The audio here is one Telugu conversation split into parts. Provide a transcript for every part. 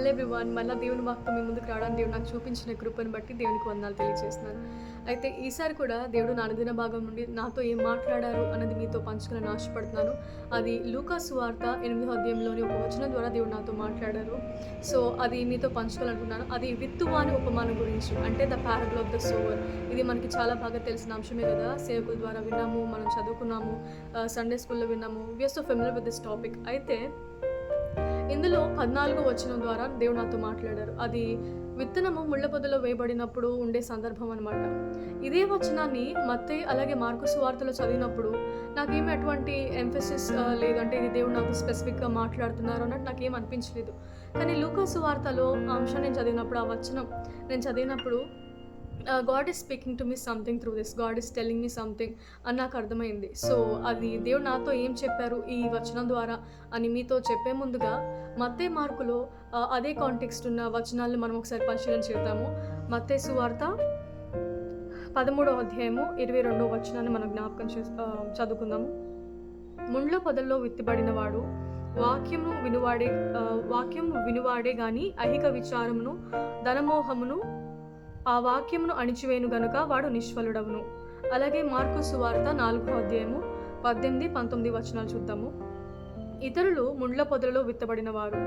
హలో ఎవ్రీవన్, మళ్ళీ దేవుని వాక్తో మీ ముందుకు రావడానికి దేవుడు నాకు చూపించిన కృపను బట్టి దేవునికి వందనాలు తెలియజేస్తున్నాను. అయితే ఈసారి కూడా దేవుడు నా అనుదిన భాగం నుండి నాతో ఏం మాట్లాడారు అన్నది మీతో పంచుకోవాలని ఆశపడుతున్నాను. అది లూకా సువార్త 8వ అధ్యాయంలోని ఒక వచనం ద్వారా దేవుడు నాతో మాట్లాడారు. సో అది మీతో పంచుకోవాలనుకున్నాను. అది విత్తువాని ఉపమానం గురించి, అంటే the parable of the sour. ఇది మనకి చాలా బాగా తెలిసిన అంశమే కదా, సేవకుల ద్వారా విన్నాము, మనం చదువుకున్నాము, సండే స్కూల్లో విన్నాము. We are so familiar with this topic. అయితే ఇందులో 14వ వచనం ద్వారా దేవుడు నాతో మాట్లాడారు. అది విత్తనము ముళ్ళ పొదలో వేయబడినప్పుడు ఉండే సందర్భం అనమాట. ఇదే వచనాన్ని మత్తయి అలాగే మార్కు సువార్తలో చదివినప్పుడు నాకేమి అటువంటి ఎంఫసిస్ లేదు, అంటే ఇది దేవుడు నాతో స్పెసిఫిక్గా మాట్లాడుతున్నారు అన్నట్టు నాకేం అనిపించలేదు. కానీ లూకా సువార్తలో ఆ అంశాన్ని నేను చదివినప్పుడు, ఆ వచనం నేను చదివినప్పుడు God is speaking to me something through this, God is telling me something అని నాకు అర్థమైంది. సో అది దేవుడు నాతో ఏం చెప్పారు ఈ వచనం ద్వారా అని మీతో చెప్పే ముందుగా మత్తయి మార్కులో అదే కాంటెక్స్ట్ ఉన్న వచనాలను మనం ఒకసారి పరిశీలన చేద్దాము. మత్తయి సువార్త 13వ అధ్యాయము 22వ వచనాన్ని మనం జ్ఞాపకం చదువుకుందాము. ముండ్ల పొదల్లో విత్తిబడిన వాడు వాక్యము వినువాడే గాని అహిక విచారమును ధనమోహమును ఆ వాక్యమును అణిచివేను గనుక వాడు నిష్ఫలుడవును. అలాగే మార్కు సువార్త 4వ అధ్యాయము 18-19 వచనాలు చూద్దాము. ఇతరులు ముండ్ల పొదలలో విత్తబడిన వారు,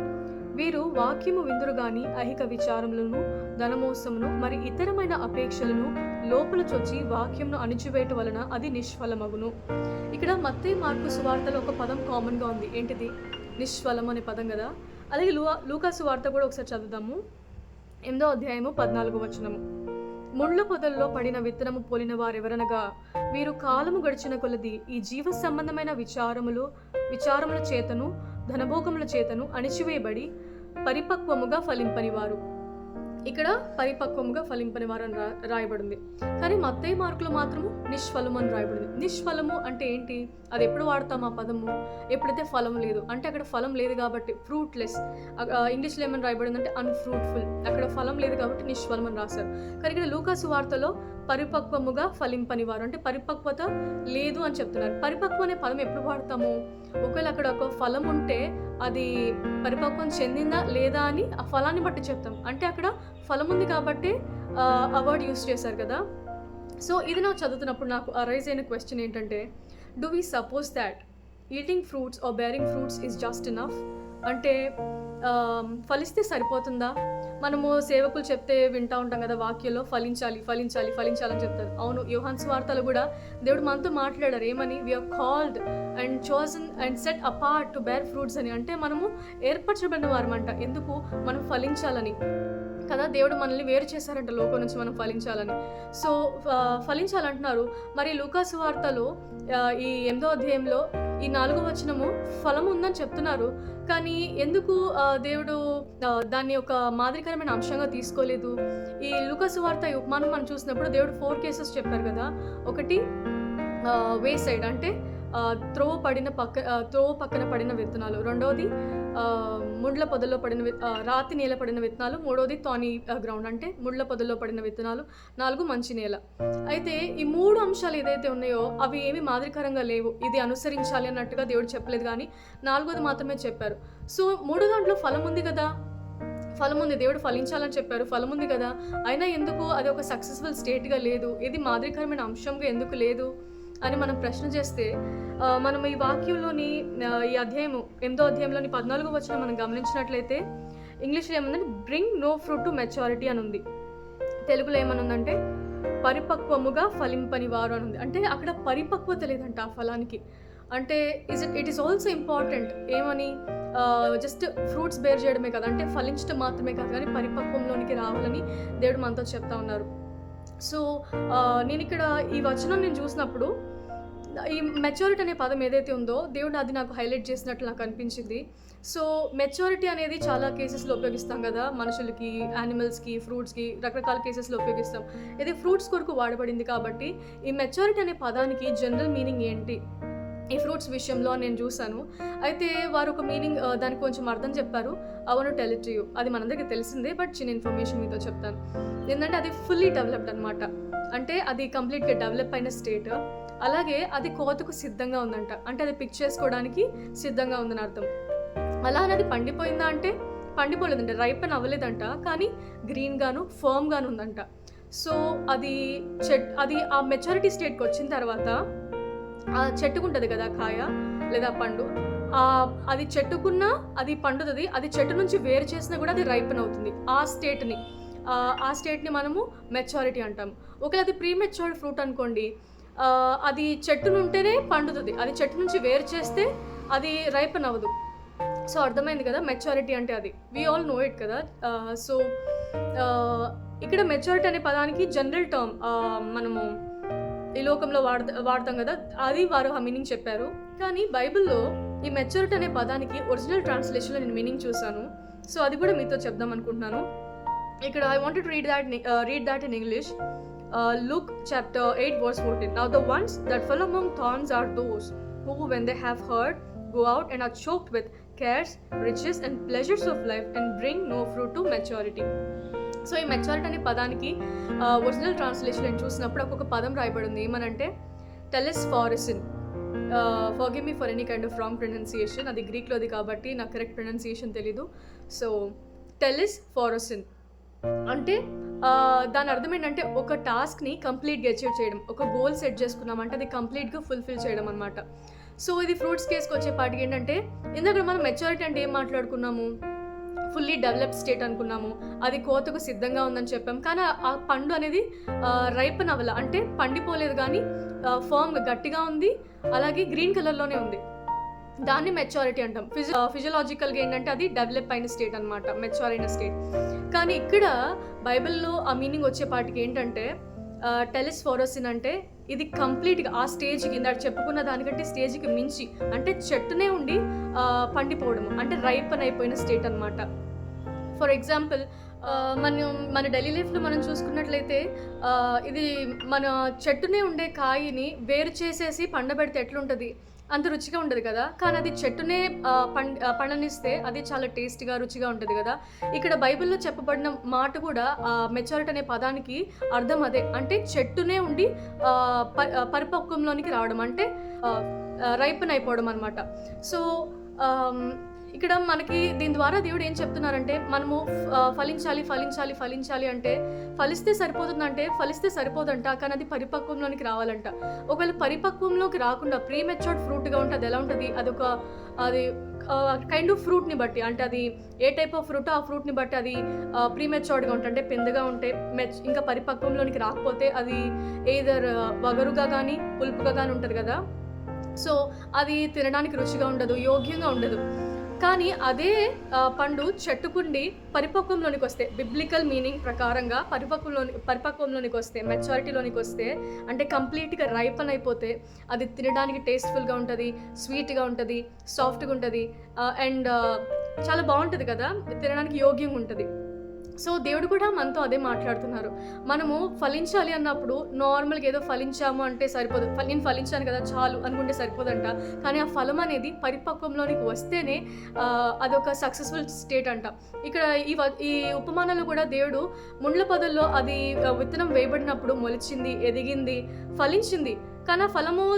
వీరు వాక్యము విందురు గాని అహిక విచారములను ధనమోసమును మరి ఇతరమైన అపేక్షలను లోపల చొచ్చి వాక్యమును అణిచివేయట వలన అది నిష్ఫలమగును. ఇక్కడ మత్తయి మార్కు సువార్తలో ఒక పదం కామన్గా ఉంది. ఏంటిది? నిష్ఫలం అనే పదం కదా. అలాగే లూకా సువార్త కూడా ఒకసారి చదువుదాము. 8వ అధ్యాయము 14వ వచనము. ముండ్ల పొదల్లో పడిన విత్తనము పోలిన వారెవరనగా వీరు కాలము గడిచిన కొలది ఈ జీవ సంబంధమైన విచారముల చేతను ధనభోగముల చేతను అణిచివేయబడి పరిపక్వముగా ఫలింపనివారు. ఇక్కడ పరిపక్వముగా ఫలింపనివారు అని రాయబడింది. కానీ మత్తయి మార్కులో మాత్రము నిష్ఫలము అని రాయబడింది. నిష్ఫలము అంటే ఏంటి? అది ఎప్పుడు వాడతాం ఆ పదము? ఎప్పుడైతే ఫలం లేదు అంటే, అక్కడ ఫలం లేదు కాబట్టి ఫ్రూట్లెస్. ఇంగ్లీష్లో ఏమని రాయబడింది అంటే అన్ఫ్రూట్ఫుల్. అక్కడ ఫలం లేదు కాబట్టి నిష్ఫలం అని రాశారు. కానీ ఇక్కడ లూకా సువార్తలో పరిపక్వముగా ఫలింపనివారు అంటే పరిపక్వత లేదు అని చెప్తున్నారు. పరిపక్వం అనే పదం ఎప్పుడు వాడతాము? ఒకవేళ అక్కడ ఒక ఫలం ఉంటే అది పరిపక్వం చెందిందా లేదా అని ఆ ఫలాన్ని బట్టి చెప్తాం. అంటే అక్కడ ఫలం ఉంది కాబట్టి ఆ వర్డ్ యూస్ చేశారు కదా. సో ఇది నాకు చదువుతున్నప్పుడు నాకు అరైజ్ అయిన క్వశ్చన్ ఏంటంటే, do we suppose that eating fruits are bearing fruits is just enough? అంటే ఫలిస్తే సరిపోతుందా? మనము సేవకులు చెప్తే వింటూ ఉంటాం కదా, వాక్యంలో ఫలించాలి ఫలించాలి ఫలించాలని చెప్తారు. అవును, యోహాను సువార్తలో కూడా దేవుడు మనతో మాట్లాడారు. ఏమని? We are called and chosen and set apart to bear fruits అని. అంటే మనము ఏర్పరచబడిన వారమంట. ఎందుకు? మనం ఫలించాలని కదా. దేవుడు మనల్ని వేరు చేశారంట లోకం నుంచి మనం ఫలించాలని. సో ఫలించాలంటున్నారు. మరి లూకా సువార్తలో ఈ 8వ అధ్యాయంలో ఈ 4వ వచనము ఫలం ఉందని చెప్తున్నారు. కానీ ఎందుకు దేవుడు దాన్ని ఒక మాదిరికరమైన అంశంగా తీసుకోలేదు? ఈ లూకా సువార్త ఈ ఉపమానం మనం చూసినప్పుడు దేవుడు 4 కేసెస్ చెప్పారు కదా. ఒకటి వే సైడ్ అంటే త్రోవ పక్కన పడిన విత్తనాలు. రెండవది ముండ్ల పొదల్లో పడిన రాతి నేల పడిన విత్తనాలు. మూడవది తాని గ్రౌండ్ అంటే ముళ్ళ పొదల్లో పడిన విత్తనాలు. 4 మంచి నేల. అయితే ఈ 3 అంశాలు ఏదైతే ఉన్నాయో అవి ఏమి మాదిరికరంగా లేవు, ఇది అనుసరించాలి అన్నట్టుగా దేవుడు చెప్పలేదు. కానీ 4వది మాత్రమే చెప్పారు. సో 3 దాంట్లో ఫలం ఉంది కదా, ఫలం ఉంది. దేవుడు ఫలించాలని చెప్పారు, ఫలం ఉంది కదా. అయినా ఎందుకు అది ఒక సక్సెస్ఫుల్ స్టేట్గా లేదు? ఇది మాదిరికరమైన అంశంగా ఎందుకు లేదు అని మనం ప్రశ్న చేస్తే, మనం ఈ వాక్యంలోని ఈ అధ్యాయము 8వ అధ్యాయంలోని 14వ వచనం మనం గమనించినట్లయితే ఇంగ్లీష్లో ఏముందంటే bring no fruit to maturity అని ఉంది. తెలుగులో ఏమనుందంటే పరిపక్వముగా ఫలింపని వారు అని ఉంది. అంటే అక్కడ పరిపక్వత లేదంట ఆ ఫలానికి. అంటే ఇట్ ఈస్ ఆల్సో ఇంపార్టెంట్. ఏమని? జస్ట్ ఫ్రూట్స్ బేర్ చేయడమే కదా, అంటే ఫలించడం మాత్రమే కాదు, కానీ పరిపక్వంలోనికి రావాలని దేవుడు మనతో చెప్తా ఉన్నారు. సో నేను ఇక్కడ ఈ వచనం నేను చూసినప్పుడు ఈ మెచ్యూరిటీ అనే పదం ఏదైతే ఉందో దేవుడు అది నాకు హైలైట్ చేసినట్లు నాకు అనిపించింది. సో మెచ్యూరిటీ అనేది చాలా కేసెస్లో ఉపయోగిస్తాం కదా, మనుషులకి, యానిమల్స్కి, ఫ్రూట్స్కి, రకరకాల కేసెస్లో ఉపయోగిస్తాం. ఇది ఫ్రూట్స్ కొరకు వాడబడింది కాబట్టి ఈ మెచ్యూరిటీ అనే పదానికి జనరల్ మీనింగ్ ఏంటి ఈ ఫ్రూట్స్ విషయంలో నేను చూశాను. అయితే వారు ఒక మీనింగ్ దానికి కొంచెం అర్థం చెప్పారు. I want to tell it to you. అది మనందరికీ తెలిసిందే, బట్ చిన్న ఇన్ఫర్మేషన్ మీతో చెప్తాను. ఏంటంటే అది ఫుల్లీ డెవలప్డ్ అనమాట. అంటే అది కంప్లీట్గా డెవలప్ అయిన స్టేట్. అలాగే అది కోతకు సిద్ధంగా ఉందంట. అంటే అది పిక్ చేసుకోవడానికి సిద్ధంగా ఉందని అర్థం. అలా అనేది పండిపోయిందా అంటే పండిపోలేదంట, రైపన్ అవ్వలేదంట, కానీ గ్రీన్గాను ఫర్మ్గాను ఉందంట. సో అది ఆ మెచ్యూరిటీ స్టేట్కి వచ్చిన తర్వాత ఆ చెట్టుకుంటుంది కదా కాయ లేదా పండు, అది చెట్టుకున్నా అది పండుతుంది, అది చెట్టు నుంచి వేరు చేసినా కూడా అది రైపన్ అవుతుంది. ఆ స్టేట్ని మనము మెచ్యూరిటీ అంటాం. ఒకవేళ అది ప్రీ మెచ్యూర్డ్ ఫ్రూట్ అనుకోండి, అది చెట్టునుంటేనే పండుతుంది, అది చెట్టు నుంచి వేరు చేస్తే అది రైపన్ అవ్వదు. సో అర్థమైంది కదా మెచ్యూరిటీ అంటే అది. వీ ఆల్ నో ఇట్ కదా. సో ఇక్కడ మెచ్యూరిటీ అనే పదానికి జనరల్ టర్మ్ మనము ఈ లోకంలో వాడతాం కదా, అది వారు ఆ మీనింగ్ చెప్పారు. కానీ బైబిల్లో ఈ మెచ్యూరిటీ అనే పదానికి ఒరిజినల్ ట్రాన్స్లేషన్లో నేను మీనింగ్ చూసాను. సో అది కూడా మీతో చెప్దాం అనుకుంటున్నాను. ఇక్కడ I wanted read that in English. Luke chapter 8 verse 14. Now the ones that fall among thorns are those who, when they have heard, go out and are choked with cares, riches and pleasures of life and bring no fruit to maturity. So ఈ మెచ్యూరిటీ అనే పదానికి ఒరిజినల్ ట్రాన్స్లేషన్ నేను చూసినప్పుడు ఒక పదం రాయబడింది. ఏమనంటే టెలిస్ఫారసిన్. Forgive me for any kind of wrong pronunciation, అది గ్రీక్లోది కాబట్టి నాకు కరెక్ట్ ప్రొనౌన్సియేషన్ తెలీదు. సో టెలిస్ఫారసిన్ అంటే దాని అర్థం ఏంటంటే ఒక టాస్క్ని కంప్లీట్గా అచీవ్ చేయడం, ఒక గోల్ సెట్ చేసుకున్నామంటే అది కంప్లీట్గా ఫుల్ఫిల్ చేయడం అనమాట. సో ఇది ఫ్రూట్స్ కేసుకు వచ్చేపాటికి ఏంటంటే, ఇందాక మనం మెచ్యూరిటీ అంటే ఏం మాట్లాడుకున్నాము, ఫుల్లీ డెవలప్డ్ స్టేట్ అనుకున్నాము, అది కోతకు సిద్ధంగా ఉందని చెప్పాం. కానీ ఆ పండు అనేది రైపన్ అవ్వాల, అంటే పండిపోలేదు కానీ ఫర్మ్గా గట్టిగా ఉంది, అలాగే గ్రీన్ కలర్లోనే ఉంది, దాన్ని మెచ్యూరిటీ అంటాం. ఫిజియలాజికల్గా ఏంటంటే అది డెవలప్ అయిన స్టేట్ అనమాట, మెచ్యూర్ అయిన స్టేట్. కానీ ఇక్కడ బైబిల్లో ఆ మీనింగ్ వచ్చేపాటికి ఏంటంటే టెలిస్ఫారసిన్ అంటే ఇది కంప్లీట్గా ఆ స్టేజ్కి, ఇందాక చెప్పుకున్న దానికంటే స్టేజ్కి మించి, అంటే చెట్టునే ఉండి పండిపోవడము, అంటే రైపన్ అయిపోయిన స్టేట్ అనమాట. ఫర్ ఎగ్జాంపుల్ మన డైలీ లైఫ్లో మనం చూసుకున్నట్లయితే ఇది మన చెట్టునే ఉండే కాయని వేరు చేసేసి పండబెడితే ఎట్లుంటుంది, అంత రుచిగా ఉండదు కదా. కానీ అది చెట్టునే పండనిస్తే అది చాలా టేస్టీగా రుచిగా ఉంటుంది కదా. ఇక్కడ బైబిల్లో చెప్పబడిన మాట కూడా మెచ్యూరిటీ అనే పదానికి అర్థం అదే, అంటే చెట్టునే ఉండి పరిపక్వంలోనికి రావడం, అంటే రైపన్ అయిపోవడం అనమాట. సో ఇక్కడ మనకి దీని ద్వారా దేవుడు ఏం చెప్తున్నారంటే, మనము ఫలించాలి అంటే ఫలిస్తే సరిపోదంట, కానీ అది పరిపక్వంలోనికి రావాలంట. ఒకవేళ పరిపక్వంలోకి రాకుండా ప్రీ మెచ్యూర్డ్ ఫ్రూట్గా ఉంటే అది ఎలా ఉంటుంది, అది కైండ్ ఆఫ్ ఫ్రూట్ని బట్టి, అంటే అది ఏ టైప్ ఆఫ్ ఫ్రూట్, ఆ ఫ్రూట్ని బట్టి అది ప్రీ మెచ్యూర్డ్గా ఉంటే, అంటే పెద్దగా ఉంటే, ఇంకా పరిపక్వంలోనికి రాకపోతే అది ఏదర్ వగరుగా కానీ పులుపుగా కానీ ఉంటుంది కదా. సో అది తినడానికి రుచిగా ఉండదు, యోగ్యంగా ఉండదు. కానీ అదే పండు చెట్టుకుండి పరిపక్వంలోనికి వస్తే, బిబ్లికల్ మీనింగ్ ప్రకారంగా పరిపక్వంలోనికి వస్తే, మెచ్యూరిటీలోనికి వస్తే, అంటే కంప్లీట్గా రైపన్ అయిపోతే అది తినడానికి టేస్ట్ఫుల్గా ఉంటుంది, స్వీట్గా ఉంటుంది, సాఫ్ట్గా ఉంటుంది, అండ్ చాలా బాగుంటుంది కదా, తినడానికి యోగ్యంగా ఉంటుంది. సో దేవుడు కూడా మనతో అదే మాట్లాడుతున్నారు. మనము ఫలించాలి అన్నప్పుడు నార్మల్గా ఏదో ఫలించాము అంటే సరిపోదు, నేను ఫలించాను కదా చాలు అనుకుంటే సరిపోదంట. కానీ ఆ ఫలం అనేది పరిపక్వంలోనికి వస్తేనే అదొక సక్సెస్ఫుల్ స్టేట్ అంట. ఇక్కడ ఈ ఉపమానంలో కూడా దేవుడు ముండ్ల పొదల్లో అది విత్తనం వేయబడినప్పుడు మొలిచింది, ఎదిగింది, ఫలించింది. కానీ ఆ ఫలము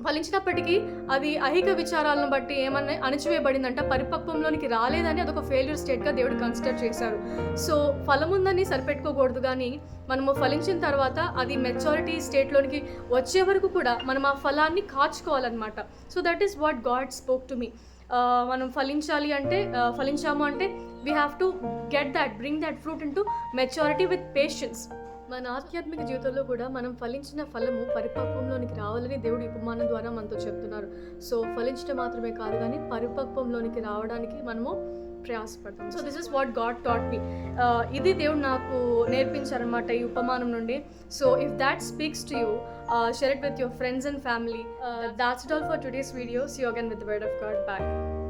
ఫలించినప్పటికీ అది అహిక విచారాలను బట్టి ఏమన్నా అణచివేయబడిందంట, పరిపక్వంలోనికి రాలేదని అదొక ఫెయిల్యూర్ స్టేట్గా దేవుడు కన్సిడర్ చేశారు. సో ఫలం ఉందని సరిపెట్టుకోకూడదు, కానీ మనము ఫలించిన తర్వాత అది మెచ్యూరిటీ స్టేట్లోనికి వచ్చే వరకు కూడా మనం ఆ ఫలాన్ని కాచుకోవాలన్నమాట. So that is what God spoke to me. మనం ఫలించాము అంటే we have to bring that fruit into maturity with patience. మన ఆధ్యాత్మిక జీవితంలో కూడా మనం ఫలించిన ఫలము పరిపక్వంలోనికి రావాలని దేవుడు ఉపమానం ద్వారా మనతో చెప్తున్నారు. సో ఫలించడం మాత్రమే కాదు, కానీ పరిపక్వంలోనికి రావడానికి మనము ప్రయాసపడతాం. So this is what God taught me. ఇది దేవుడు నాకు నేర్పించారనమాట ఈ ఉపమానం నుండి. So if that speaks to you, share it with your friends and family. That's it all for today's video. See you again with the word of God. Bye.